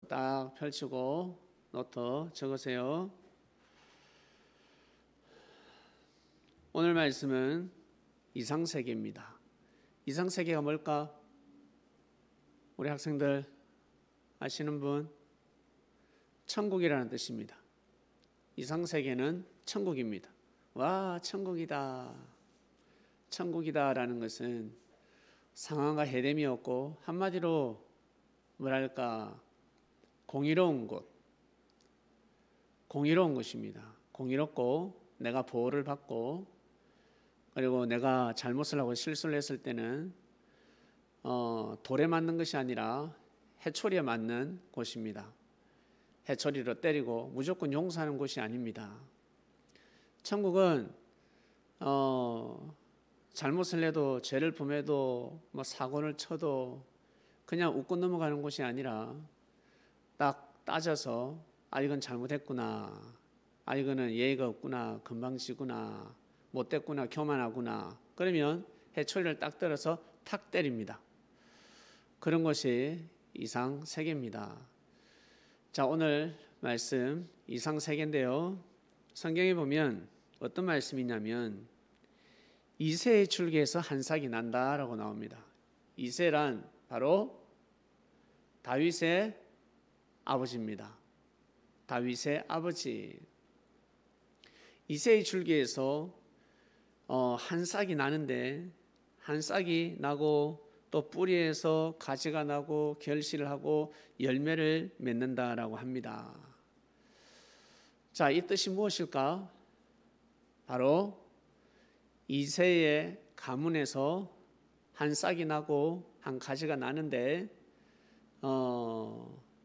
딱 펼치고 노트 적으세요. 오늘 말씀은 이상세계입니다. 이상세계가 뭘까? 우리 학생들 아시는 분? 천국이라는 뜻입니다. 이상세계는 천국입니다. 와, 천국이다. 천국이다라는 것은 상황과 해됨이 없고 한마디로 뭐랄까 공의로운 곳, 공의로운 것입니다. 공의롭고 내가 보호를 받고 그리고 내가 잘못을 하고 실수를 했을 때는 돌에 맞는 것이 아니라 해초리에 맞는 곳입니다. 해초리로 때리고 무조건 용서하는 곳이 아닙니다. 천국은 잘못을 해도 죄를 범해도 사고를 쳐도 그냥 웃고 넘어가는 곳이 아니라 딱 따져서 이건 잘못했구나, 이거는 예의가 없구나, 건방지구나, 못됐구나, 교만하구나, 그러면 해초리를 딱 들어서 탁 때립니다. 그런 것이 이상세계입니다. 자, 오늘 말씀 이상세계인데요, 성경에 보면 어떤 말씀이냐면 이새의 줄기에서 한 싹이 난다라고 나옵니다. 이새란 바로 다윗의 아버지입니다. 다윗의 아버지. 이새의 줄기에서 한 싹이 나는데, 한 싹이 나고 또 뿌리에서 가지가 나고 결실을 하고 열매를 맺는다라고 합니다. 자, 이 뜻이 무엇일까? 바로 이새의 가문에서 한 싹이 나고 한 가지가 나는데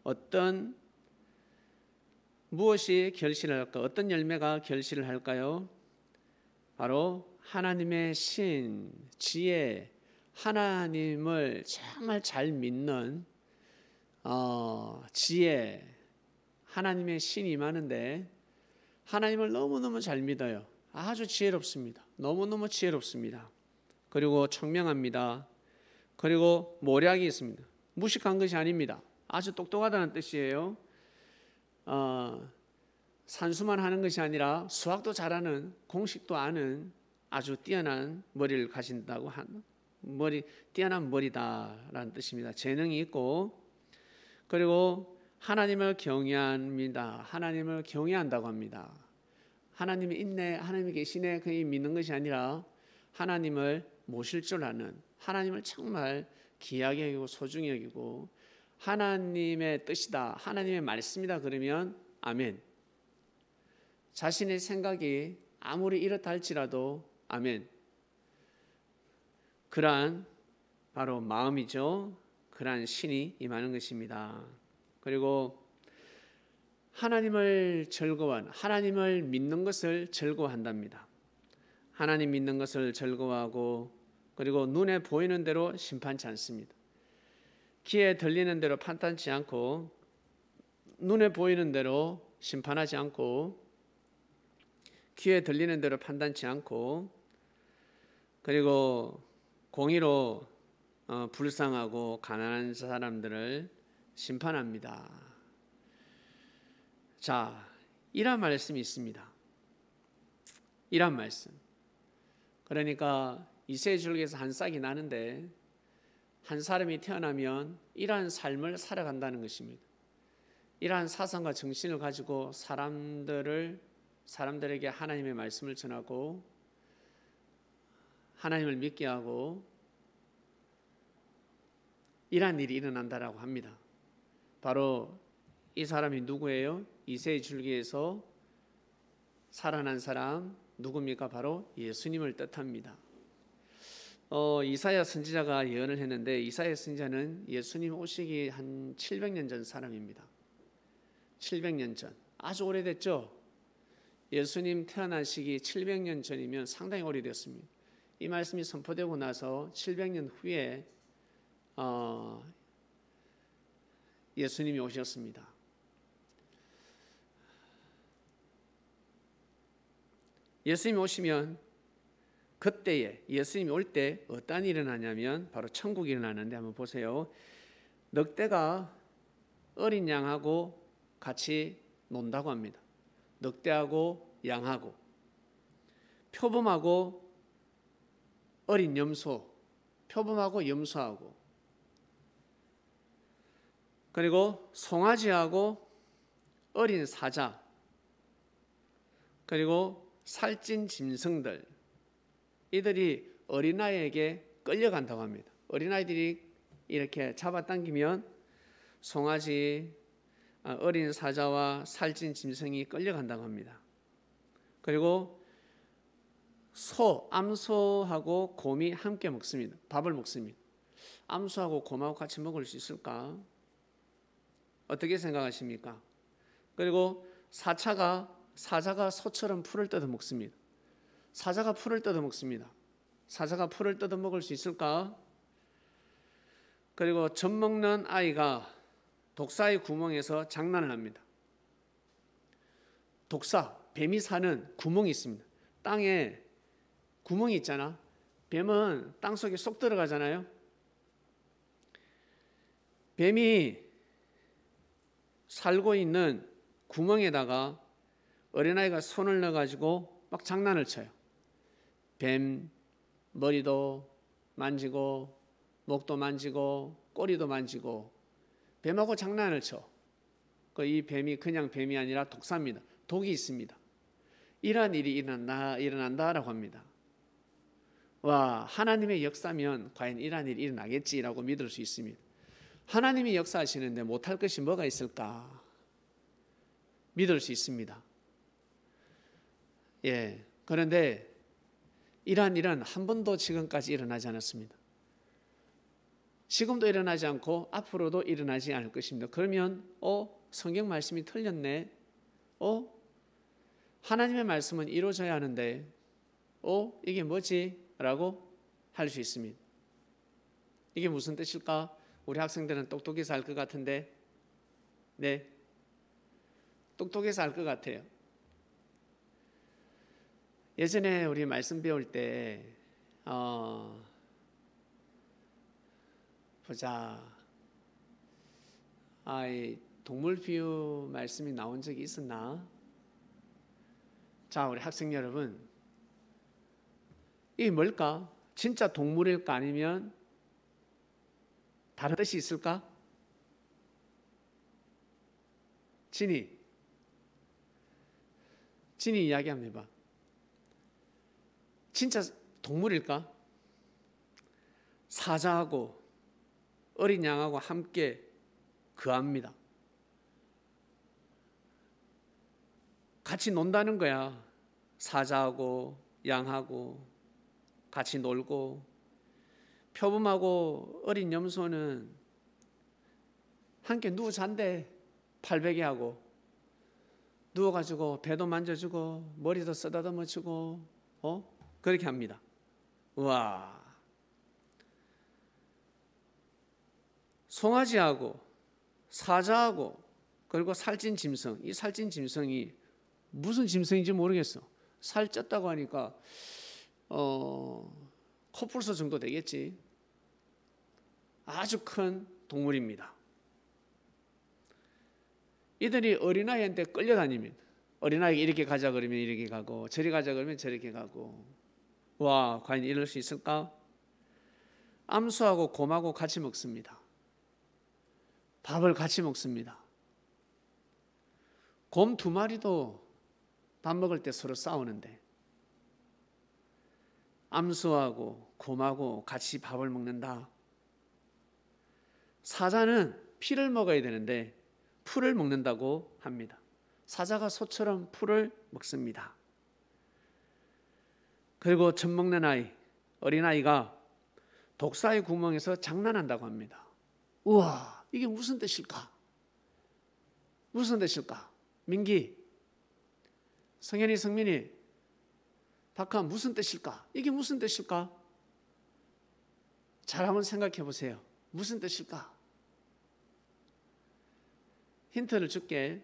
어떤 무엇이 결실을 할까? 어떤 열매가 결실을 할까요? 바로 하나님의 신, 지혜, 하나님을 정말 잘 믿는 지혜, 하나님의 신이 많은데 하나님을 너무너무 잘 믿어요. 아주 지혜롭습니다. 너무너무 지혜롭습니다. 그리고 청명합니다. 그리고 모략이 있습니다. 무식한 것이 아닙니다. 아주 똑똑하다는 뜻이에요. 산수만 하는 것이 아니라 수학도 잘하는, 공식도 아는 아주 뛰어난 머리를 가진다고 하는 뛰어난 머리다라는 뜻입니다. 재능이 있고, 그리고 하나님을 경외합니다. 하나님을 경외한다고 합니다. 하나님이 있네, 하나님이 계시네, 그냥 믿는 것이 아니라 하나님을 모실 줄 아는, 하나님을 정말 귀하게 여기고 소중히 여기고 하나님의 뜻이다, 하나님의 말씀이다 그러면 아멘. 자신의 생각이 아무리 이렇다 할지라도 아멘. 그러한 바로 마음이죠. 그러한 신이 임하는 것입니다. 그리고 하나님을 즐거워한, 하나님을 믿는 것을 즐거워한답니다. 하나님 믿는 것을 즐거워하고, 그리고 눈에 보이는 대로 심판치 않습니다. 귀에 들리는 대로 판단치 않고, 눈에 보이는 대로 심판하지 않고, 귀에 들리는 대로 판단치 않고, 그리고 공의로 불쌍하고 가난한 사람들을 심판합니다. 자, 이런 말씀이 있습니다. 이런 말씀. 그러니까 이새의 줄기에서 한 싹이 나는데 한 사람이 태어나면 이러한 삶을 살아간다는 것입니다. 이러한 사상과 정신을 가지고 사람들에게 하나님의 말씀을 전하고 하나님을 믿게 하고 이러한 일이 일어난다라고 합니다. 바로 이 사람이 누구예요? 이새의 줄기에서 살아난 사람 누굽니까? 바로 예수님을 뜻합니다. 이사야 선지자가 예언을 했는데, 이사야 선지자는 예수님 오시기 한 700년 전 사람입니다. 700년 전, 아주 오래됐죠. 예수님 태어나시기 700년 전이면 상당히 오래됐습니다. 이 말씀이 선포되고 나서 700년 후에 예수님이 오셨습니다. 예수님이 오시면 그때에 예수님이 올 때 어떤 일이 일어나냐면 바로 천국이 일어나는데 한번 보세요. 넉대가 어린 양하고 같이 논다고 합니다. 늑대하고 양하고, 표범하고 어린 염소, 표범하고 염소하고, 그리고 송아지하고 어린 사자, 그리고 살찐 짐승들, 이들이 어린아이에게 끌려간다고 합니다. 어린아이들이 이렇게 잡아당기면 송아지, 어린 사자와 살찐 짐승이 끌려간다고 합니다. 그리고 소, 암소하고 곰이 함께 먹습니다. 밥을 먹습니다. 암소하고 곰하고 같이 먹을 수 있을까? 어떻게 생각하십니까? 그리고 사자가 소처럼 풀을 뜯어 먹습니다. 사자가 풀을 뜯어 먹습니다. 사자가 풀을 뜯어 먹을 수 있을까? 그리고 젖 먹는 아이가 독사의 구멍에서 장난을 합니다. 독사, 뱀이 사는 구멍이 있습니다. 땅에 구멍이 있잖아. 뱀은 땅 속에 쏙 들어가잖아요. 뱀이 살고 있는 구멍에다가 어린아이가 손을 넣어가지고 막 장난을 쳐요. 뱀 머리도 만지고 목도 만지고 꼬리도 만지고 뱀하고 장난을 쳐. 이 뱀이 그냥 뱀이 아니라 독사입니다. 독이 있습니다. 이러한 일이 일어난다라고 합니다. 와, 하나님의 역사면 과연 이러한 일이 일어나겠지라고 믿을 수 있습니다. 하나님이 역사하시는데 못할 것이 뭐가 있을까? 믿을 수 있습니다. 예, 그런데 이러한 일은 한 번도 지금까지 일어나지 않았습니다. 지금도 일어나지 않고 앞으로도 일어나지 않을 것입니다. 그러면 성경 말씀이 틀렸네. 하나님의 말씀은 이루어져야 하는데 이게 뭐지? 라고 할 수 있습니다. 이게 무슨 뜻일까? 우리 학생들은 똑똑해서 알 것 같은데, 네, 똑똑해서 알 것 같아요. 예전에 우리 말씀 배울 때 보자, 이 동물 비유 말씀이 나온 적이 있었나? 자, 우리 학생 여러분, 이게 뭘까? 진짜 동물일까? 아니면 다른 뜻이 있을까? 진이 이야기 한번 해봐. 진짜 동물일까? 사자하고 어린 양하고 함께 거합니다. 같이 논다는 거야. 사자하고 양하고 같이 놀고, 표범하고 어린 염소는 함께 누워 잔대. 팔베개 하고 누워가지고 배도 만져주고 머리도 쓰다듬어주고 그렇게 합니다. 와, 송아지하고 사자하고 그리고 살찐 짐승, 이 살찐 짐승이 무슨 짐승인지 모르겠어. 살 쪘다고 하니까 코뿔소 정도 되겠지. 아주 큰 동물입니다. 이들이 어린아이한테 끌려다닙니다. 어린아이가 이렇게 가자 그러면 이렇게 가고, 저리 가자 그러면 저렇게 가고. 와, 과연 이럴 수 있을까? 암소하고 곰하고 같이 먹습니다. 밥을 같이 먹습니다. 곰 2마리도 밥 먹을 때 서로 싸우는데 암소하고 곰하고 같이 밥을 먹는다. 사자는 피를 먹어야 되는데 풀을 먹는다고 합니다. 사자가 소처럼 풀을 먹습니다. 그리고 젖 먹는 아이, 어린아이가 독사의 구멍에서 장난한다고 합니다. 우와, 이게 무슨 뜻일까? 무슨 뜻일까? 민기, 성현이, 성민이, 박하, 무슨 뜻일까? 이게 무슨 뜻일까? 잘 한번 생각해 보세요. 무슨 뜻일까? 힌트를 줄게.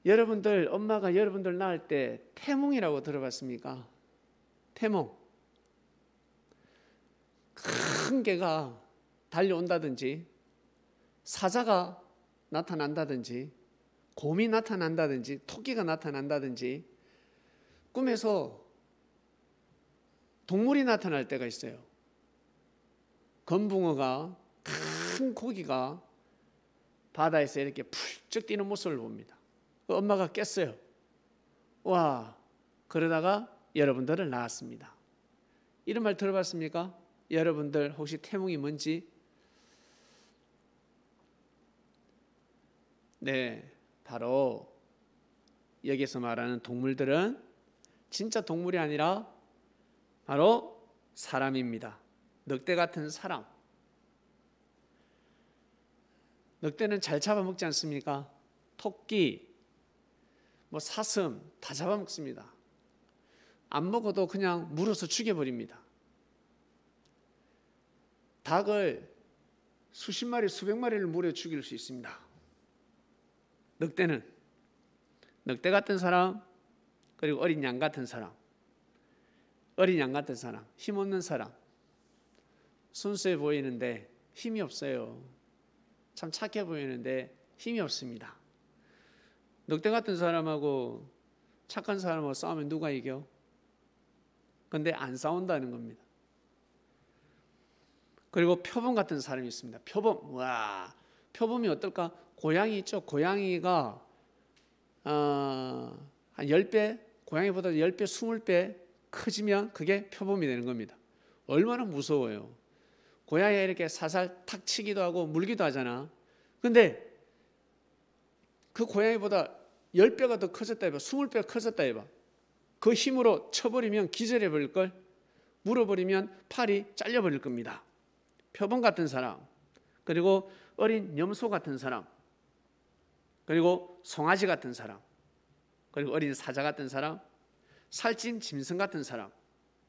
여러분들, 엄마가 여러분들 낳을 때 태몽이라고 들어봤습니까? 태몽. 큰 개가 달려온다든지 사자가 나타난다든지 곰이 나타난다든지 토끼가 나타난다든지 꿈에서 동물이 나타날 때가 있어요. 검붕어가 큰 고기가 바다에서 이렇게 풀쩍 뛰는 모습을 봅니다. 엄마가 깼어요. 와, 그러다가 여러분들을 낳았습니다. 이런 말 들어봤습니까? 여러분들 혹시 태몽이 뭔지? 네, 바로 여기서 말하는 동물들은 진짜 동물이 아니라 바로 사람입니다. 늑대 같은 사람. 늑대는 잘 잡아먹지 않습니까? 토끼, 사슴 다 잡아먹습니다. 안 먹어도 그냥 물어서 죽여버립니다. 닭을 수십 마리, 수백 마리를 물어 죽일 수 있습니다. 늑대는 늑대 같은 사람, 그리고 어린 양 같은 사람, 어린 양 같은 사람, 힘없는 사람, 순수해 보이는데 힘이 없어요. 참 착해 보이는데 힘이 없습니다. 늑대 같은 사람하고 착한 사람하고 싸우면 누가 이겨? 근데 안 싸운다는 겁니다. 그리고 표범 같은 사람이 있습니다. 표범, 와, 표범이 어떨까? 고양이 있죠. 고양이가 한 10배, 고양이보다 10배, 20배 커지면 그게 표범이 되는 겁니다. 얼마나 무서워요. 고양이가 이렇게 살살 탁 치기도 하고 물기도 하잖아. 근데 그 고양이보다 10배가 더 커졌다 해봐. 20배가 커졌다 해봐. 그 힘으로 쳐버리면 기절해 버릴 걸. 물어버리면 팔이 잘려버릴 겁니다. 표범 같은 사람, 그리고 어린 염소 같은 사람, 그리고 송아지 같은 사람, 그리고 어린 사자 같은 사람, 살찐 짐승 같은 사람,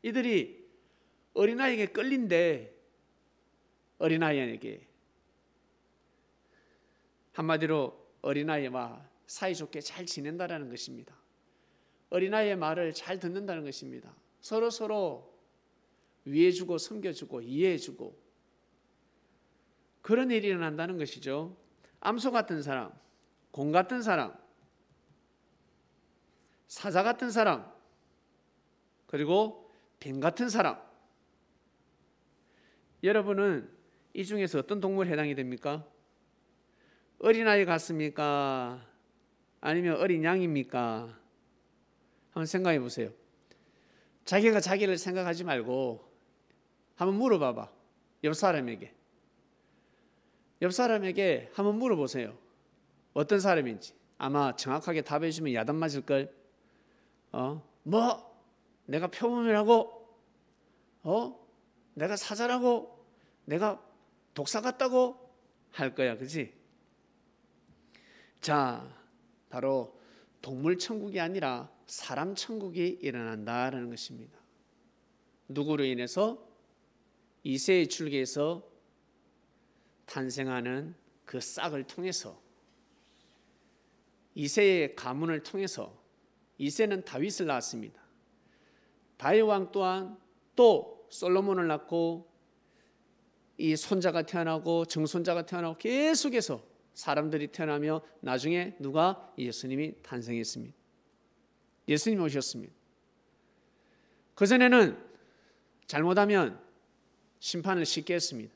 이들이 어린아이에게 끌린데 어린아이에게 한마디로 어린아이와 사이좋게 잘 지낸다는 것입니다. 어린아이의 말을 잘 듣는다는 것입니다. 서로 위해주고 섬겨주고 이해해주고 그런 일이 일어난다는 것이죠. 암소 같은 사람, 곰 같은 사람, 사자 같은 사람, 그리고 뱀 같은 사람. 여러분은 이 중에서 어떤 동물에 해당이 됩니까? 어린아이 같습니까? 아니면 어린 양입니까? 한번 생각해 보세요. 자기가 자기를 생각하지 말고 한번 물어봐봐. 옆 사람에게 한번 물어보세요. 어떤 사람인지. 아마 정확하게 답해 주면 야단 맞을걸. 내가 표범이라고? 내가 사자라고? 내가 독사 같다고? 할 거야, 그치? 자, 바로 동물 천국이 아니라 사람 천국이 일어난다라는 것입니다. 누구로 인해서? 이새의 줄기에서 탄생하는 그 싹을 통해서, 이새의 가문을 통해서. 이새는 다윗을 낳았습니다. 다윗 왕 또한 또 솔로몬을 낳고 이 손자가 태어나고 증손자가 태어나고 계속해서 사람들이 태어나며 나중에 누가? 예수님이 탄생했습니다. 예수님이 오셨습니다. 그전에는 잘못하면 심판을 쉽게 했습니다.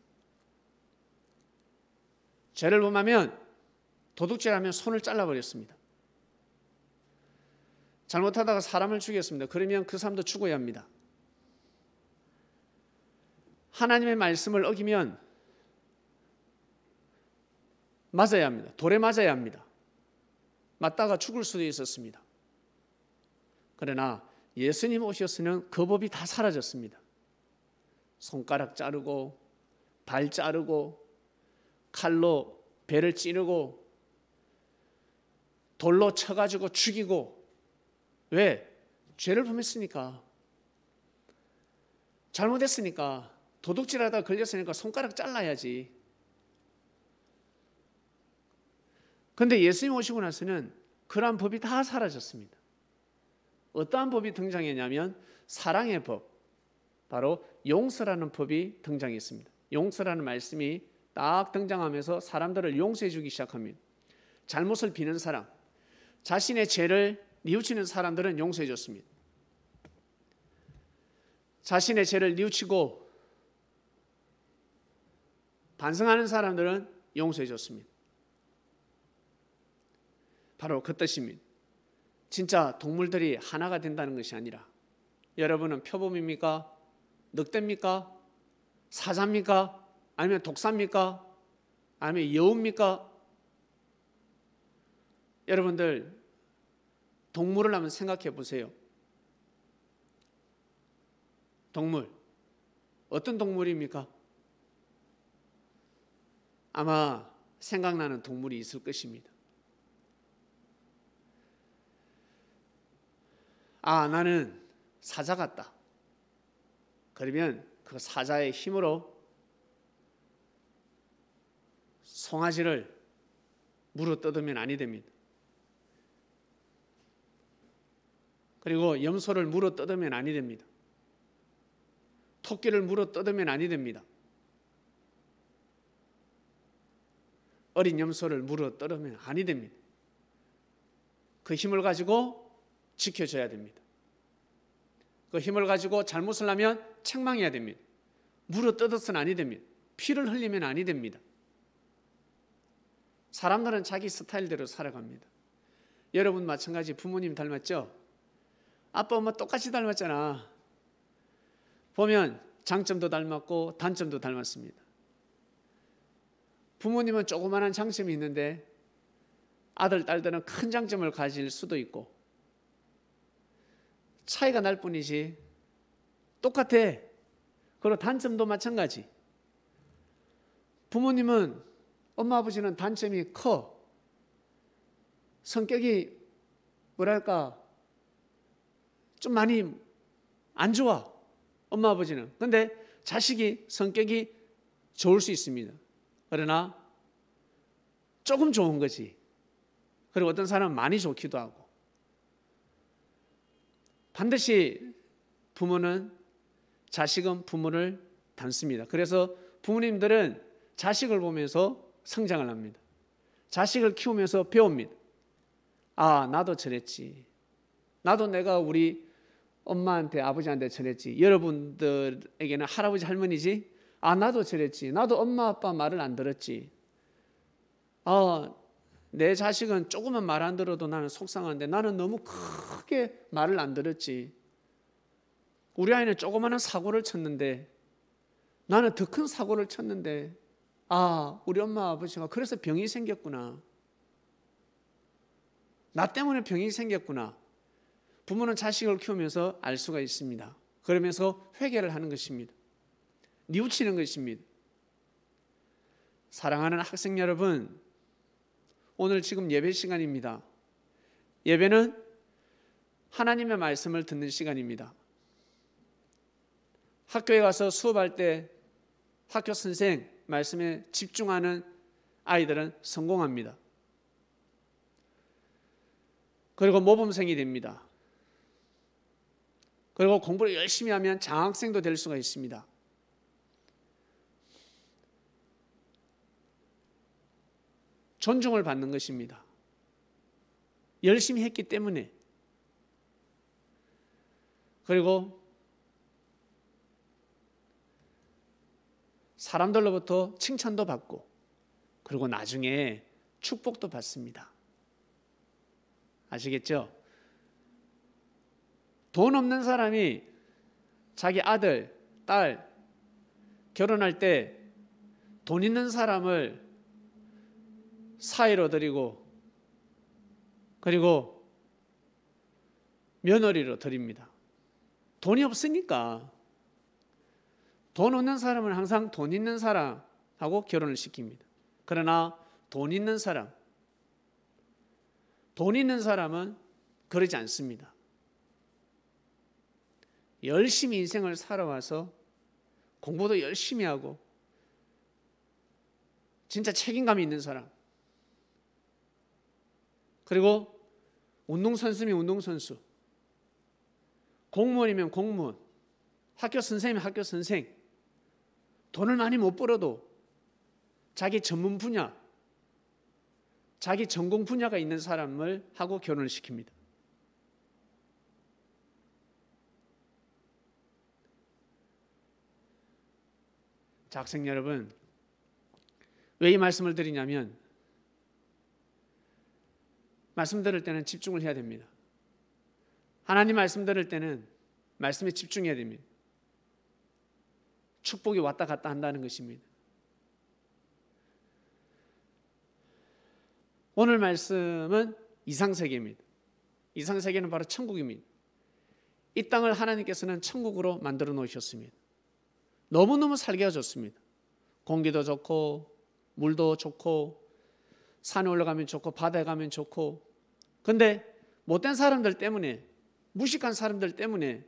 죄를 범하면 도둑질하면 손을 잘라버렸습니다. 잘못하다가 사람을 죽였습니다. 그러면 그 사람도 죽어야 합니다. 하나님의 말씀을 어기면 맞아야 합니다. 돌에 맞아야 합니다. 맞다가 죽을 수도 있었습니다. 그러나 예수님 오셨으면 그 법이 다 사라졌습니다. 손가락 자르고 발 자르고 칼로 배를 찌르고 돌로 쳐가지고 죽이고. 왜? 죄를 범했으니까. 잘못했으니까. 도둑질하다가 걸렸으니까 손가락 잘라야지. 그런데 예수님 오시고 나서는 그러한 법이 다 사라졌습니다. 어떠한 법이 등장했냐면 사랑의 법, 바로 용서라는 법이 등장했습니다. 용서라는 말씀이 딱 등장하면서 사람들을 용서해 주기 시작합니다. 잘못을 비는 사람, 자신의 죄를 뉘우치는 사람들은 용서해 줬습니다. 자신의 죄를 뉘우치고 반성하는 사람들은 용서해 줬습니다. 바로 그 뜻입니다. 진짜 동물들이 하나가 된다는 것이 아니라 여러분은 표범입니까? 늑대입니까? 사자입니까? 아니면 독사입니까? 아니면 여우입니까? 여러분들 동물을 한번 생각해 보세요. 동물 어떤 동물입니까? 아마 생각나는 동물이 있을 것입니다. 아, 나는 사자 같다. 그러면 그 사자의 힘으로 송아지를 물어뜯으면 아니 됩니다. 그리고 염소를 물어뜯으면 아니 됩니다. 토끼를 물어뜯으면 아니 됩니다. 어린 염소를 물어뜯으면 아니 됩니다. 그 힘을 가지고 지켜줘야 됩니다. 그 힘을 가지고 잘못을 하면 책망해야 됩니다. 물어뜯어서는 아니 됩니다. 피를 흘리면 아니 됩니다. 사람들은 자기 스타일대로 살아갑니다. 여러분 마찬가지 부모님 닮았죠? 아빠 엄마 똑같이 닮았잖아. 보면 장점도 닮았고 단점도 닮았습니다. 부모님은 조그마한 장점이 있는데 아들, 딸들은 큰 장점을 가질 수도 있고 차이가 날 뿐이지 똑같아. 그리고 단점도 마찬가지. 부모님은 엄마 아버지는 단점이 커. 성격이 뭐랄까 좀 많이 안 좋아. 엄마 아버지는. 그런데 자식이 성격이 좋을 수 있습니다. 그러나 조금 좋은 거지. 그리고 어떤 사람은 많이 좋기도 하고. 반드시 부모는 자식은 부모를 닮습니다. 그래서 부모님들은 자식을 보면서 성장을 합니다. 자식을 키우면서 배웁니다. 아, 나도 저랬지. 나도 내가 우리 엄마한테 아버지한테 저랬지. 여러분들에게는 할아버지 할머니지. 아, 나도 저랬지. 나도 엄마 아빠 말을 안 들었지. 아, 내 자식은 조금만 말 안 들어도 나는 속상한데 나는 너무 크게 말을 안 들었지. 우리 아이는 조그마한 사고를 쳤는데 나는 더 큰 사고를 쳤는데 아, 우리 엄마 아버지가 그래서 병이 생겼구나. 나 때문에 병이 생겼구나. 부모는 자식을 키우면서 알 수가 있습니다. 그러면서 회개를 하는 것입니다. 뉘우치는 것입니다. 사랑하는 학생 여러분, 오늘 지금 예배 시간입니다. 예배는 하나님의 말씀을 듣는 시간입니다. 학교에 가서 수업할 때 학교 선생 말씀에 집중하는 아이들은 성공합니다. 그리고 모범생이 됩니다. 그리고 공부를 열심히 하면 장학생도 될 수가 있습니다. 존중을 받는 것입니다. 열심히 했기 때문에. 그리고 사람들로부터 칭찬도 받고 그리고 나중에 축복도 받습니다. 아시겠죠? 돈 없는 사람이 자기 아들, 딸 결혼할 때 돈 있는 사람을 사위로 드리고 그리고 며느리로 드립니다. 돈이 없으니까 돈 없는 사람은 항상 돈 있는 사람하고 결혼을 시킵니다. 그러나 돈 있는 사람은 그러지 않습니다. 열심히 인생을 살아와서 공부도 열심히 하고 진짜 책임감이 있는 사람, 그리고 운동선수면 운동선수, 공무원이면 공무원, 학교 선생이면 학교 선생, 돈을 많이 못 벌어도 자기 전문 분야, 자기 전공 분야가 있는 사람을 하고 결혼을 시킵니다. 자, 학생 여러분, 왜 이 말씀을 드리냐면 말씀 들을 때는 집중을 해야 됩니다. 하나님 말씀 들을 때는 말씀에 집중해야 됩니다. 축복이 왔다 갔다 한다는 것입니다. 오늘 말씀은 이상세계입니다. 이상세계는 바로 천국입니다. 이 땅을 하나님께서는 천국으로 만들어 놓으셨습니다. 너무너무 살기가 좋습니다. 공기도 좋고 물도 좋고 산에 올라가면 좋고 바다에 가면 좋고, 근데 못된 사람들 때문에, 무식한 사람들 때문에,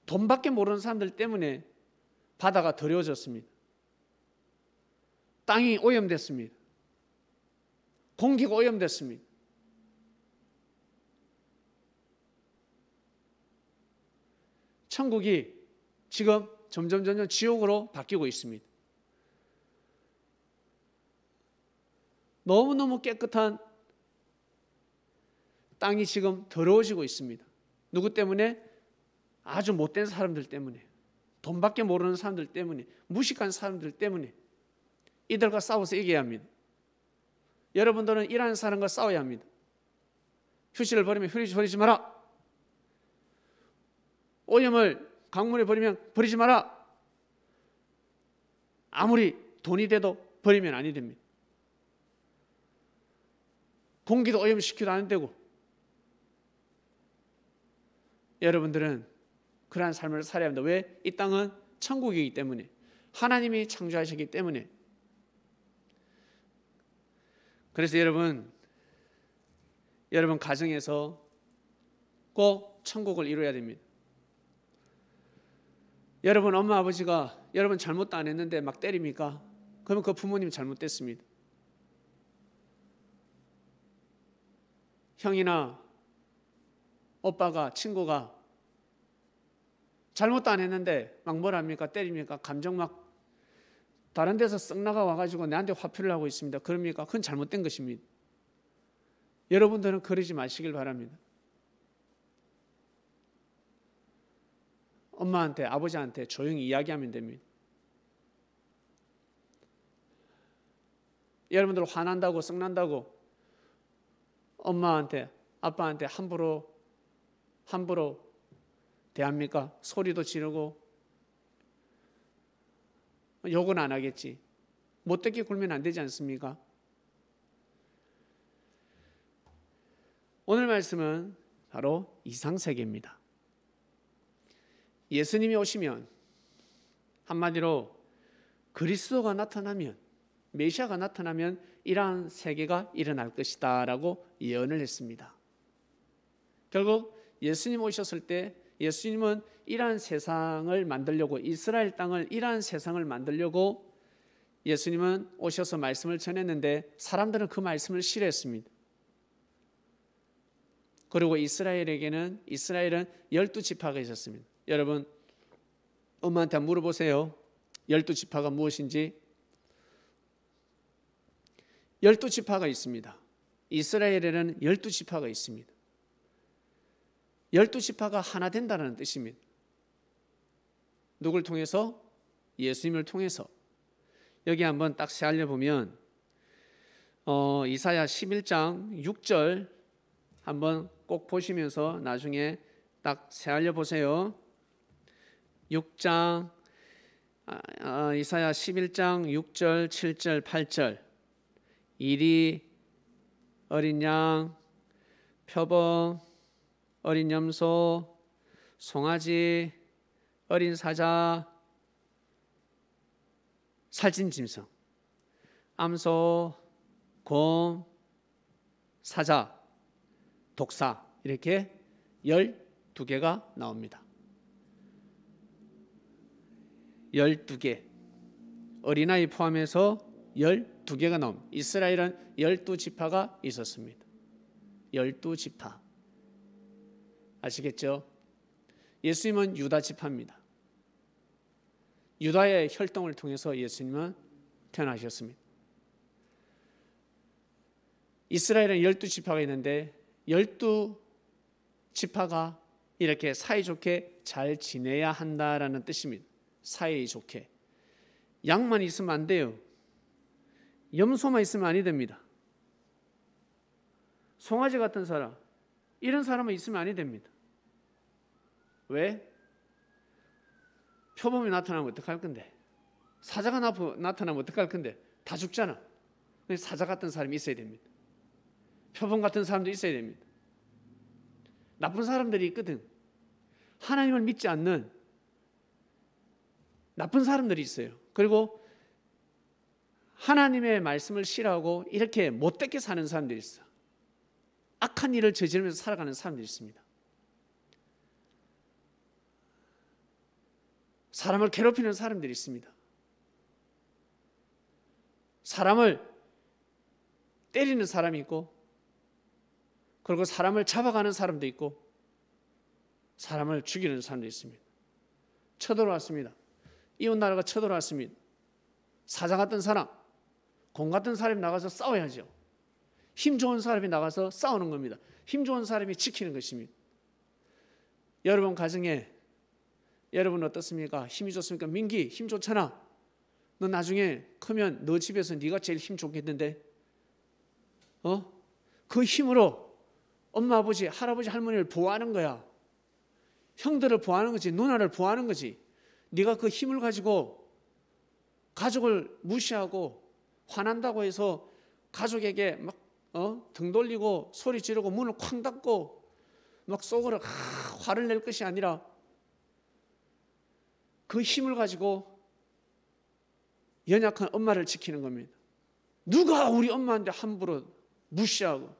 돈밖에 모르는 사람들 때문에 바다가 더러워졌습니다. 땅이 오염됐습니다. 공기가 오염됐습니다. 천국이 지금 점점 지옥으로 바뀌고 있습니다. 너무너무 깨끗한 땅이 지금 더러워지고 있습니다. 누구 때문에? 아주 못된 사람들 때문에, 돈밖에 모르는 사람들 때문에, 무식한 사람들 때문에. 이들과 싸워서 이겨야 합니다. 여러분들은 일하는 사람과 싸워야 합니다. 휴지를 버리면 휴지 버리지 마라. 오염을 강물에 버리면 버리지 마라. 아무리 돈이 돼도 버리면 아니 됩니다. 공기도 오염시켜도 안 되고. 여러분들은 그러한 삶을 살아야 합니다. 왜? 이 땅은 천국이기 때문에, 하나님이 창조하셨기 때문에. 그래서 여러분 가정에서 꼭 천국을 이루어야 됩니다. 여러분 엄마 아버지가 여러분 잘못도 안 했는데 막 때립니까? 그러면 그 부모님 잘못됐습니다. 형이나 오빠가, 친구가 잘못도 안 했는데 막 뭘 합니까? 때립니까? 감정 막 다른 데서 썩 나가 와가지고 내한테 화풀이를 하고 있습니다. 그럽니까? 그건 잘못된 것입니다. 여러분들은 그러지 마시길 바랍니다. 엄마한테, 아버지한테 조용히 이야기하면 됩니다. 여러분들 화난다고, 썩난다고 엄마한테, 아빠한테 함부로 대합니까? 소리도 지르고 욕은 안 하겠지. 못되게 굴면 안 되지 않습니까? 오늘 말씀은 바로 이상세계입니다. 예수님이 오시면, 한마디로 그리스도가 나타나면, 메시아가 나타나면 이러한 세계가 일어날 것이다 라고 예언을 했습니다. 결국 예수님 오셨을 때 예수님은 이러한 세상을 만들려고, 이스라엘 땅을, 이러한 세상을 만들려고 예수님은 오셔서 말씀을 전했는데 사람들은 그 말씀을 싫어했습니다. 그리고 이스라엘은 12지파가 있었습니다. 여러분 엄마한테 물어보세요. 12지파가 무엇인지. 12지파가 있습니다. 이스라엘에는 12지파가 있습니다. 12지파가 하나 된다는 뜻입니다. 누굴 통해서? 예수님을 통해서. 여기 한번 딱 살려보면 이사야 11장 6절 한번 꼭 보시면서 나중에 딱 새알려 보세요. 6장 이사야 11장 6절 7절 8절 이리 어린 양 표범 어린 염소 송아지 어린 사자 살찐 짐승 암소 곰 사자 독사 이렇게 12개가 나옵니다. 12개 어린아이 포함해서 12개가 나옵니다. 이스라엘은 12지파가 있었습니다. 12지파 아시겠죠? 예수님은 유다 지파입니다. 유다의 혈통을 통해서 예수님은 태어나셨습니다. 이스라엘은 12지파가 있는데 12지파가 이렇게 사이좋게 잘 지내야 한다라는 뜻입니다. 사이좋게. 양만 있으면 안 돼요. 염소만 있으면 아니 됩니다. 송아지 같은 사람, 이런 사람은 있으면 아니 됩니다. 왜? 표범이 나타나면 어떡할 건데? 사자가 나타나면 어떡할 건데? 다 죽잖아. 사자 같은 사람이 있어야 됩니다. 표범 같은 사람도 있어야 됩니다. 나쁜 사람들이 있거든. 하나님을 믿지 않는 나쁜 사람들이 있어요. 그리고 하나님의 말씀을 싫어하고 이렇게 못되게 사는 사람들이 있어. 악한 일을 저지르면서 살아가는 사람들이 있습니다. 사람을 괴롭히는 사람들이 있습니다. 사람을 때리는 사람이 있고, 그리고 사람을 잡아가는 사람도 있고, 사람을 죽이는 사람도 있습니다. 쳐들어왔습니다. 이웃나라가 쳐들어왔습니다. 사자 같은 사람, 공 같은 사람이 나가서 싸워야죠. 힘 좋은 사람이 나가서 싸우는 겁니다. 힘 좋은 사람이 지키는 것입니다. 여러분 가정에 여러분 어떻습니까? 힘이 좋습니까? 민기 힘 좋잖아. 너 나중에 크면 너 집에서 네가 제일 힘 좋겠는데, 그 힘으로 엄마, 아버지, 할아버지, 할머니를 보호하는 거야. 형들을 보호하는 거지. 누나를 보호하는 거지. 네가 그 힘을 가지고 가족을 무시하고 화난다고 해서 가족에게 막 등 돌리고 소리 지르고 문을 쾅 닫고 막 속으로 화를 낼 것이 아니라 그 힘을 가지고 연약한 엄마를 지키는 겁니다. 누가 우리 엄마한테 함부로 무시하고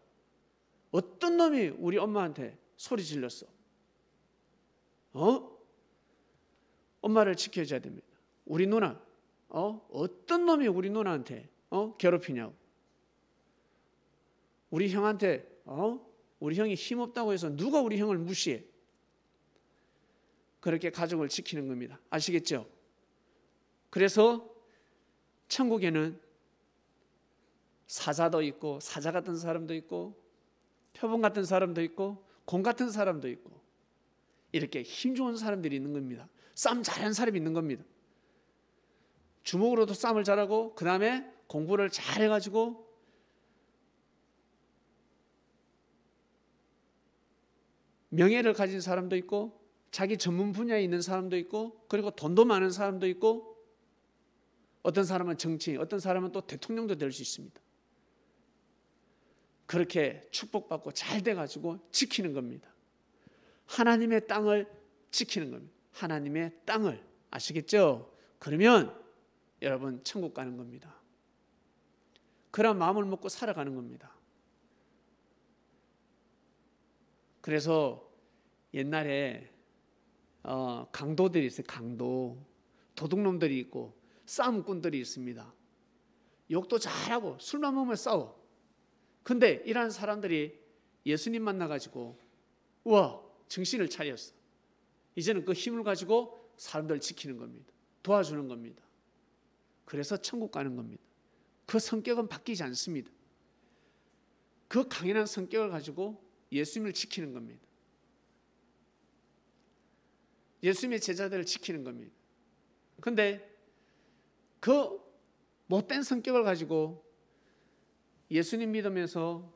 어떤 놈이 우리 엄마한테 소리 질렀어? 엄마를 지켜줘야 됩니다. 우리 누나, 어떤 놈이 우리 누나한테 괴롭히냐고. 우리 형한테 우리 형이 힘없다고 해서 누가 우리 형을 무시해? 그렇게 가족을 지키는 겁니다. 아시겠죠? 그래서 천국에는 사자도 있고 사자 같은 사람도 있고 표범 같은 사람도 있고 공 같은 사람도 있고 이렇게 힘 좋은 사람들이 있는 겁니다. 싸움 잘하는 사람이 있는 겁니다. 주먹으로도 싸움을 잘하고 그 다음에 공부를 잘해가지고 명예를 가진 사람도 있고 자기 전문 분야에 있는 사람도 있고 그리고 돈도 많은 사람도 있고 어떤 사람은 정치인, 어떤 사람은 또 대통령도 될 수 있습니다. 그렇게 축복받고 잘 돼가지고 지키는 겁니다. 하나님의 땅을 지키는 겁니다. 하나님의 땅을. 아시겠죠? 그러면 여러분 천국 가는 겁니다. 그런 마음을 먹고 살아가는 겁니다. 그래서 옛날에 강도들이 있어요. 강도. 도둑놈들이 있고 싸움꾼들이 있습니다. 욕도 잘하고 술만 먹으면 싸워. 근데 이런 사람들이 예수님 만나가지고 우와 정신을 차렸어. 이제는 그 힘을 가지고 사람들을 지키는 겁니다. 도와주는 겁니다. 그래서 천국 가는 겁니다. 그 성격은 바뀌지 않습니다. 그 강인한 성격을 가지고 예수님을 지키는 겁니다. 예수님의 제자들을 지키는 겁니다. 그런데 그 못된 성격을 가지고 예수님 믿으면서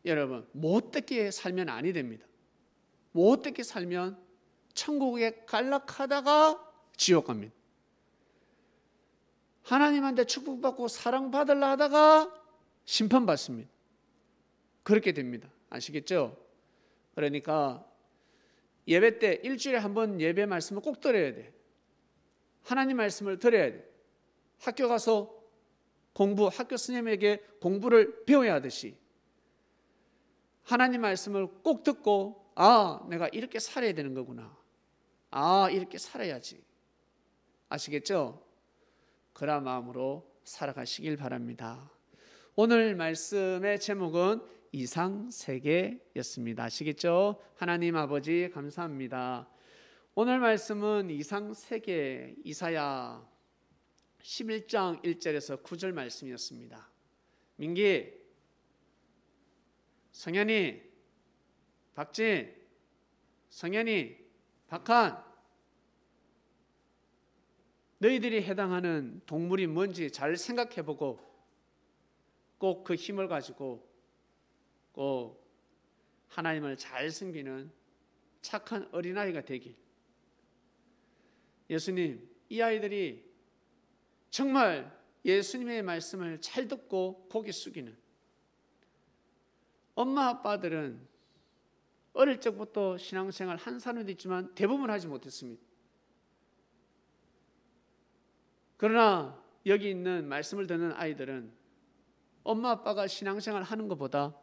여러분 못되게 살면 아니 됩니다. 못되게 살면 천국에 갈락하다가 지옥 갑니다. 하나님한테 축복받고 사랑받으려 하다가 심판받습니다. 그렇게 됩니다. 아시겠죠? 그러니까 예배 때 일주일에 한 번 예배 말씀을 꼭 들어야 돼. 하나님 말씀을 들어야 돼. 학교 가서 학교 스님에게 공부를 배워야 하듯이 하나님 말씀을 꼭 듣고 내가 이렇게 살아야 되는 거구나. 이렇게 살아야지. 아시겠죠? 그런 마음으로 살아가시길 바랍니다. 오늘 말씀의 제목은 이상세계였습니다. 아시겠죠? 하나님 아버지 감사합니다. 오늘 말씀은 이상세계, 이사야 11장 1절에서 9절 말씀이었습니다. 민기, 성현이, 박진, 성현이, 박한, 너희들이 해당하는 동물이 뭔지 잘 생각해보고 꼭 그 힘을 가지고 꼭 하나님을 잘 섬기는 착한 어린아이가 되길. 예수님, 이 아이들이 정말 예수님의 말씀을 잘 듣고 고개 숙이는, 엄마 아빠들은 어릴 적부터 신앙생활 한 사람도 있지만 대부분 하지 못했습니다. 그러나 여기 있는 말씀을 듣는 아이들은 엄마 아빠가 신앙생활 하는 것보다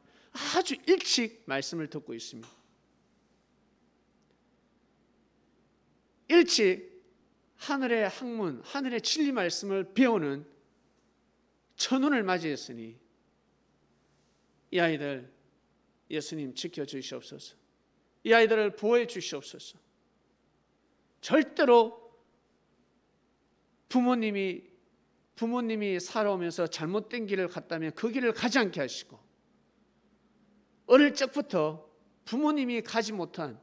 아주 일찍 말씀을 듣고 있습니다. 일찍 하늘의 학문, 하늘의 진리 말씀을 배우는 천운을 맞이했으니 이 아이들 예수님 지켜주시옵소서. 이 아이들을 보호해 주시옵소서. 절대로 부모님이 살아오면서 잘못된 길을 갔다면 그 길을 가지 않게 하시고, 어릴 적부터 부모님이 가지 못한,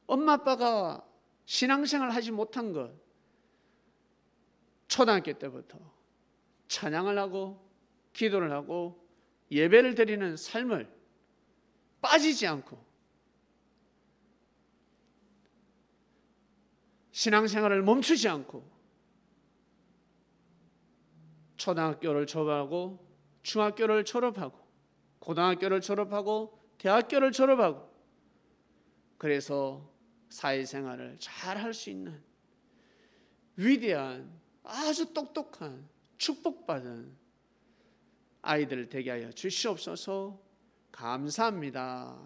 엄마 아빠가 신앙생활 하지 못한 것, 초등학교 때부터 찬양을 하고 기도를 하고 예배를 드리는 삶을 빠지지 않고 신앙생활을 멈추지 않고 초등학교를 졸업하고 중학교를 졸업하고 고등학교를 졸업하고 대학교를 졸업하고, 그래서 사회생활을 잘 할 수 있는 위대한 아주 똑똑한 축복받은 아이들 되게 하여 주시옵소서. 감사합니다.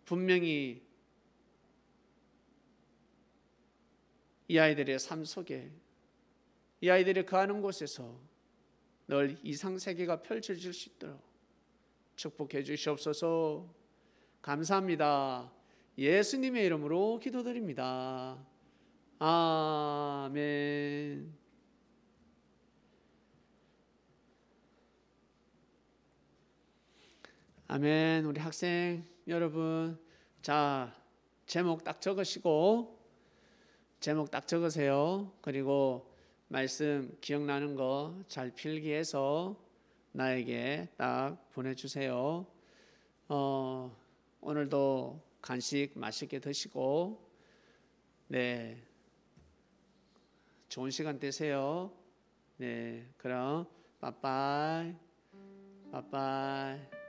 분명히 이 아이들의 삶 속에, 이 아이들이 거하는 곳에서 늘 이상세계가 펼쳐질 수 있도록 축복해 주시옵소서. 감사합니다. 예수님의 이름으로 기도드립니다. 아멘. 아멘. 우리 학생 여러분, 자, 제목 딱 적으시고, 제목 딱 적으세요. 그리고 말씀 기억나는 거 잘 필기해서 나에게 딱 보내주세요. 오늘도 간식 맛있게 드시고, 네, 좋은 시간 되세요. 네, 그럼 빠빠이. 빠빠이.